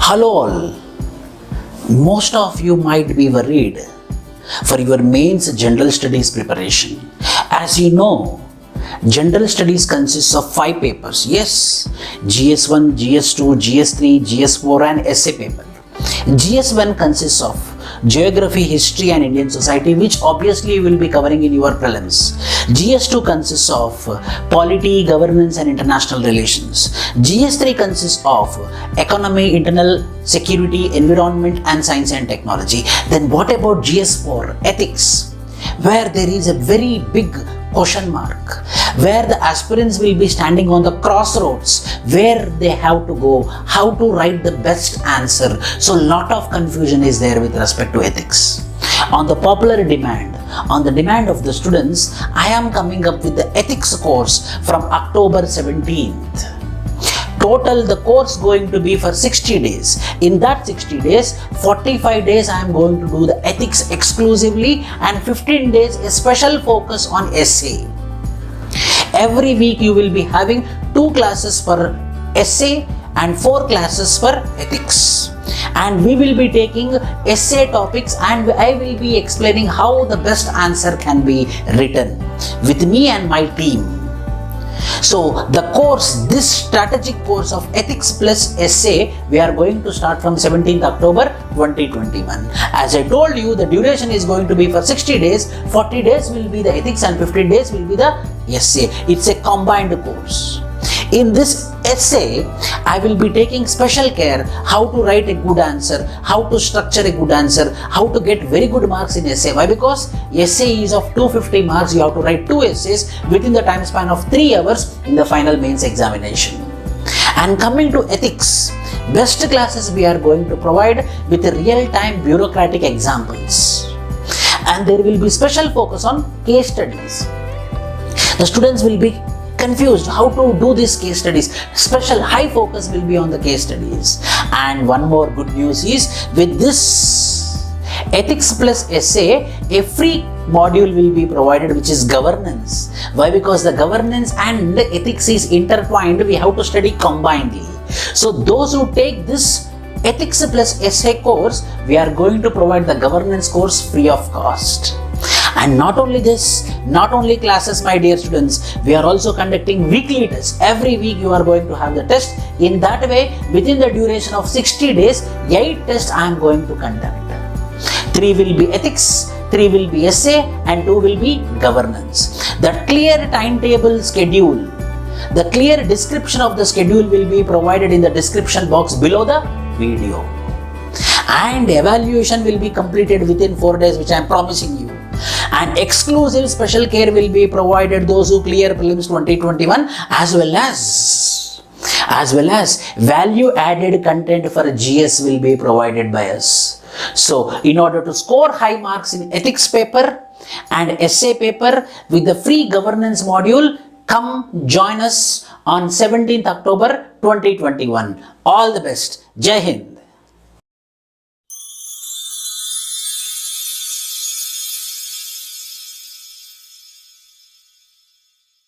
Hello all. Most of you might be worried for your mains general studies preparation. As you know, general studies consists of 5 papers. Yes, GS1, GS2, GS3, GS4 and essay paper. GS1 consists of geography, history and Indian society, which obviously you will be covering in your prelims. GS2 consists of polity, governance and international relations. GS3 consists of economy, internal security, environment and science and technology. Then what about GS4? Ethics, where there is a very big question mark, where the aspirants will be standing on the crossroads, where they have to go, how to write the best answer. So lot of confusion is there with respect to ethics. On the popular demand, on the demand of the students, I am coming up with the ethics course from October 17th. Total the course going to be for 60 days. In that 60 days, 45 days I am going to do the ethics exclusively and 15 days a special focus on essay. Every week you will be having 2 classes for essay and 4 classes for ethics. And we will be taking essay topics and I will be explaining how the best answer can be written with me and my team. So the course, this strategic course of ethics plus essay, we are going to start from 17th October 2021. As I told you, the duration is going to be for 60 days, 40 days will be the ethics and 15 days will be the essay. It's a combined course. In this essay, I will be taking special care how to write a good answer, how to structure a good answer, how to get very good marks in essay. Why? Because essay is of 250 marks, you have to write 2 essays within the time span of 3 hours in the final mains examination. And coming to ethics, best classes we are going to provide with real-time bureaucratic examples. And there will be special focus on case studies. The students will be confused how to do these case studies. Special high focus will be on the case studies. And one more good news is, with this ethics plus essay, a free module will be provided which is governance. Why? Because the governance and the ethics is intertwined. We have to study combinedly. So those who take this ethics plus essay course, we are going to provide the governance course free of cost. And not only this, not only classes, my dear students, we are also conducting weekly tests. Every week you are going to have the test. In that way, within the duration of 60 days, 8 tests I am going to conduct. 3 will be ethics, 3 will be essay and 2 will be governance. The clear timetable schedule, the clear description of the schedule will be provided in the description box below the video. And evaluation will be completed within 4 days, which I am promising you. And exclusive special care will be provided those who clear prelims 2021 as well as value added content for GS will be provided by us. So in order to score high marks in ethics paper and essay paper with the free governance module, come join us on 17th October 2021. All the best. Jai Hind.